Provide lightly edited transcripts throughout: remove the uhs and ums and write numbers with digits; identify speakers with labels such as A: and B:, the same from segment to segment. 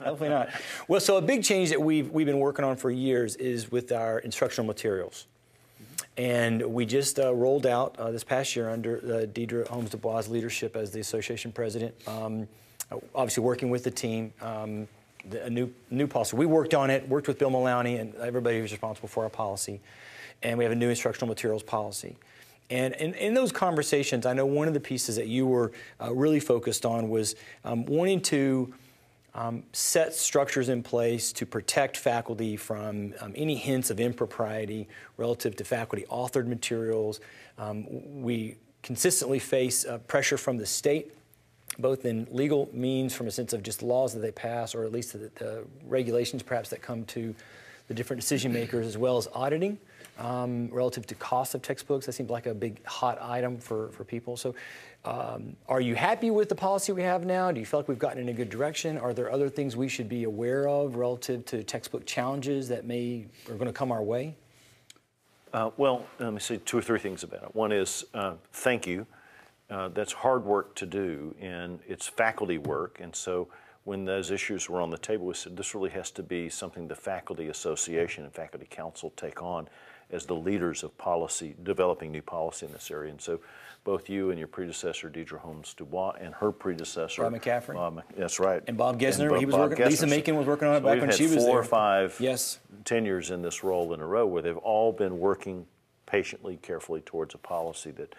A: Hopefully not. Well, so a big change that we've been working on for years is with our instructional materials. And we just rolled out this past year under Deidre Holmes-Dubois' leadership as the association president, obviously working with the team, a new policy. We worked on it, worked with Bill Maloney and everybody who's responsible for our policy, and we have a new instructional materials policy. And in those conversations, I know one of the pieces that you were really focused on was wanting to set structures in place to protect faculty from any hints of impropriety relative to faculty-authored materials. We consistently face pressure from the state, both in legal means from a sense of just laws that they pass, or at least the regulations perhaps that come to the different decision makers, as well as auditing. Relative to cost of textbooks, that seems like a big hot item for people. So are you happy with the policy we have now? Do you feel like we've gotten in a good direction? Are there other things we should be aware of relative to textbook challenges that are going to come our way?
B: Well, let me say 2 or 3 things about it. One is thank you. That's hard work to do, and it's faculty work. And so when those issues were on the table, we said this really has to be something the faculty association and faculty council take on as the leaders of policy, developing new policy in this area. And so both you and your predecessor, Deidre Holmes-Dubois, and her predecessor,
A: Bob McCaffrey.
B: That's right.
A: And Bob Gesner, he was working, Lisa Macon was working on it back when she was there.
B: We've had 4 or 5 tenures in this role in a row where they've all been working patiently, carefully towards a policy that,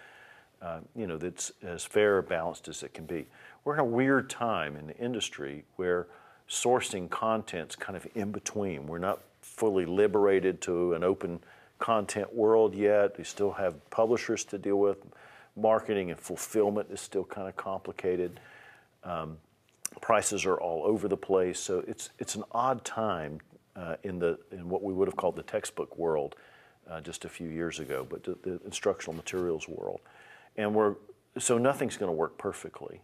B: that's as fair or balanced as it can be. We're in a weird time in the industry where sourcing content's kind of in between. We're not fully liberated to an open content world yet. We still have publishers to deal with. Marketing and fulfillment is still kind of complicated. Prices are all over the place. So it's an odd time in what we would have called the textbook world just a few years ago, but the instructional materials world. And so nothing's going to work perfectly.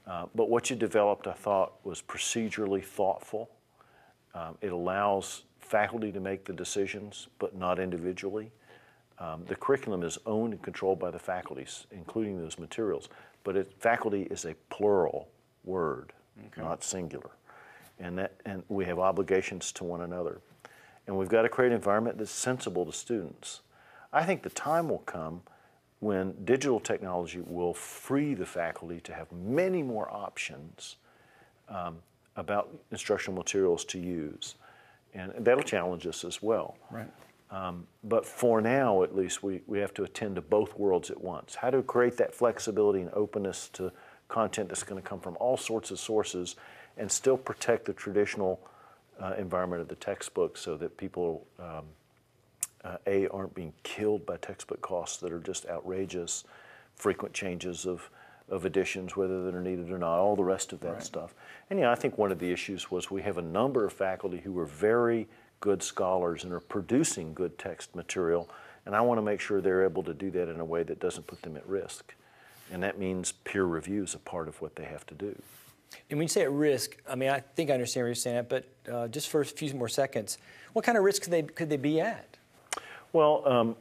B: But what you developed, I thought, was procedurally thoughtful. It allows faculty to make the decisions, but not individually. The curriculum is owned and controlled by the faculties, including those materials. But faculty is a plural word, not singular. And we have obligations to one another. And we've got to create an environment that's sensible to students. I think the time will come when digital technology will free the faculty to have many more options about instructional materials to use. And that'll challenge us as well.
A: Right.
B: But for now, at least, we have to attend to both worlds at once. How to create that flexibility and openness to content that's going to come from all sorts of sources and still protect the traditional environment of the textbook so that people, aren't being killed by textbook costs that are just outrageous, frequent changes of editions, whether that are needed or not, all the rest of that stuff. And I think one of the issues was we have a number of faculty who are very good scholars and are producing good text material, and I want to make sure they're able to do that in a way that doesn't put them at risk. And that means peer review is a part of what they have to do.
A: And when you say at risk, I mean, I think I understand what you're saying, but just for a few more seconds, what kind of risk could they be at?
B: Well,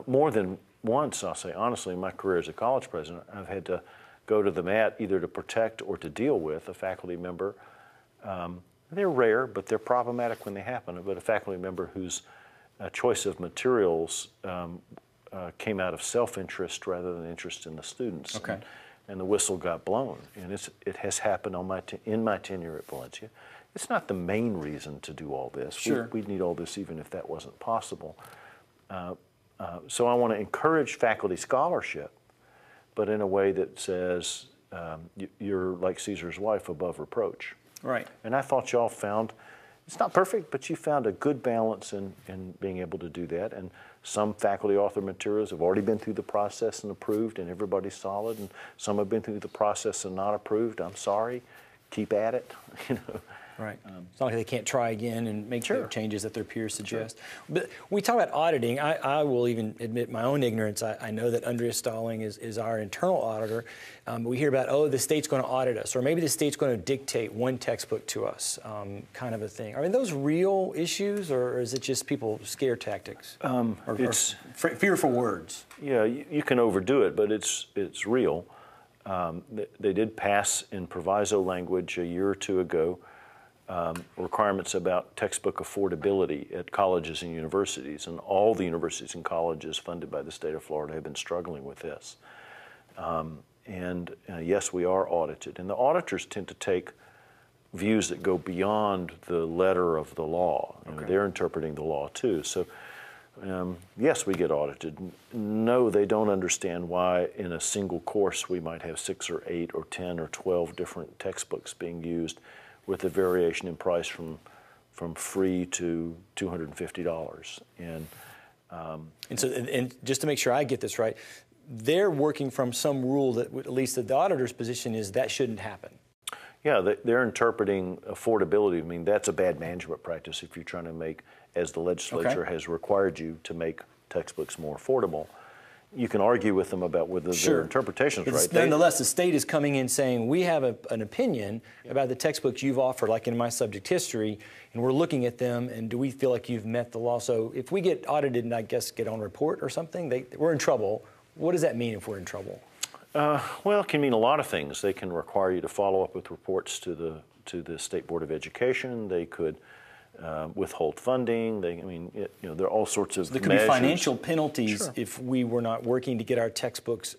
B: more than once, I'll say honestly, in my career as a college president, I've had to go to the mat either to protect or to deal with a faculty member. They're rare, but they're problematic when they happen. But a faculty member whose choice of materials came out of self-interest rather than interest in the students.
A: Okay.
B: And the whistle got blown. And it has happened in my tenure at Valencia. It's not the main reason to do all this.
A: Sure.
B: We'd need all this even if that wasn't possible. So I want to encourage faculty scholarship, but in a way that says you're like Caesar's wife, above reproach.
A: Right.
B: And I thought y'all found, it's not perfect, but you found a good balance in being able to do that. And some faculty author materials have already been through the process and approved, and everybody's solid. And some have been through the process and not approved. I'm sorry. Keep at it.
A: Right. It's not like they can't try again and make the changes that their peers suggest. But when we talk about auditing, I will even admit my own ignorance. I know that Andrea Stalling is our internal auditor. We hear about, oh, the state's going to audit us, or maybe the state's going to dictate one textbook to us, kind of a thing. Are those real issues, or is it just people scare tactics? Or fearful words?
B: Yeah, you can overdo it, but it's real. They did pass in proviso language a year or two ago requirements about textbook affordability at colleges and universities, and all the universities and colleges funded by the state of Florida have been struggling with this. Yes, we are audited, and the auditors tend to take views that go beyond the letter of the law. You know, they're interpreting the law too. So yes, we get audited. No, they don't understand why in a single course we might have 6 or 8 or 10 or 12 different textbooks being used with a variation in price from free to $250. And
A: so, and just to make sure I get this right, they're working from some rule that, at least the auditor's position is, that shouldn't happen.
B: Yeah, they're interpreting affordability. I mean, that's a bad management practice if you're trying to make, as the legislature has required you to make textbooks more affordable. You can argue with them about whether their interpretation is right.
A: Nonetheless, the state is coming in saying, we have an opinion about the textbooks you've offered, like in my subject history, and we're looking at them, and do we feel like you've met the law? So if we get audited and I guess get on report or something, we're in trouble. What does that mean if we're in trouble?
B: Well, it can mean a lot of things. They can require you to follow up with reports to the State Board of Education. They could withhold funding. There are all sorts of
A: there could
B: measures.
A: Be financial penalties if we were not working to get our textbooks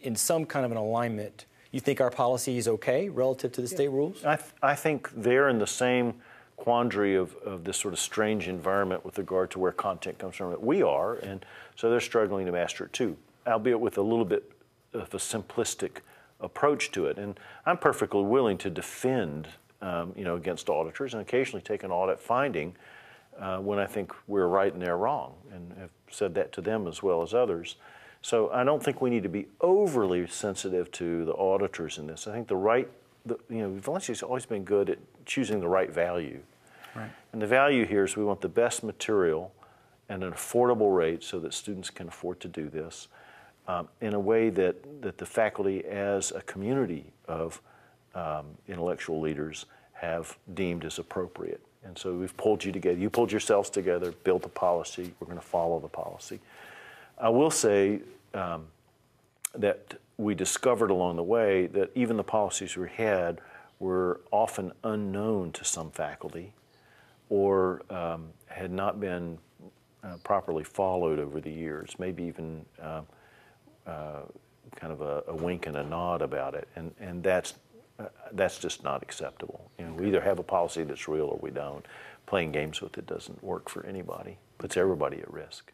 A: in some kind of an alignment. You think our policy is okay relative to the state rules?
B: I think they're in the same quandary of this sort of strange environment with regard to where content comes from that we are, and so they're struggling to master it too, albeit with a little bit of a simplistic approach to it. And I'm perfectly willing to defend against auditors and occasionally take an audit finding when I think we're right and they're wrong, and have said that to them as well as others. So I don't think we need to be overly sensitive to the auditors in this. I think Valencia's always been good at choosing the right value. Right. And the value here is we want the best material at an affordable rate so that students can afford to do this in a way that the faculty as a community of intellectual leaders have deemed as appropriate. And so we've pulled you together. You pulled yourselves together, built a policy. We're going to follow the policy. I will say that we discovered along the way that even the policies we had were often unknown to some faculty or had not been properly followed over the years, maybe even kind of a wink and a nod about it, and that's just not acceptable. We either have a policy that's real or we don't. Playing games with it doesn't work for anybody, puts everybody at risk.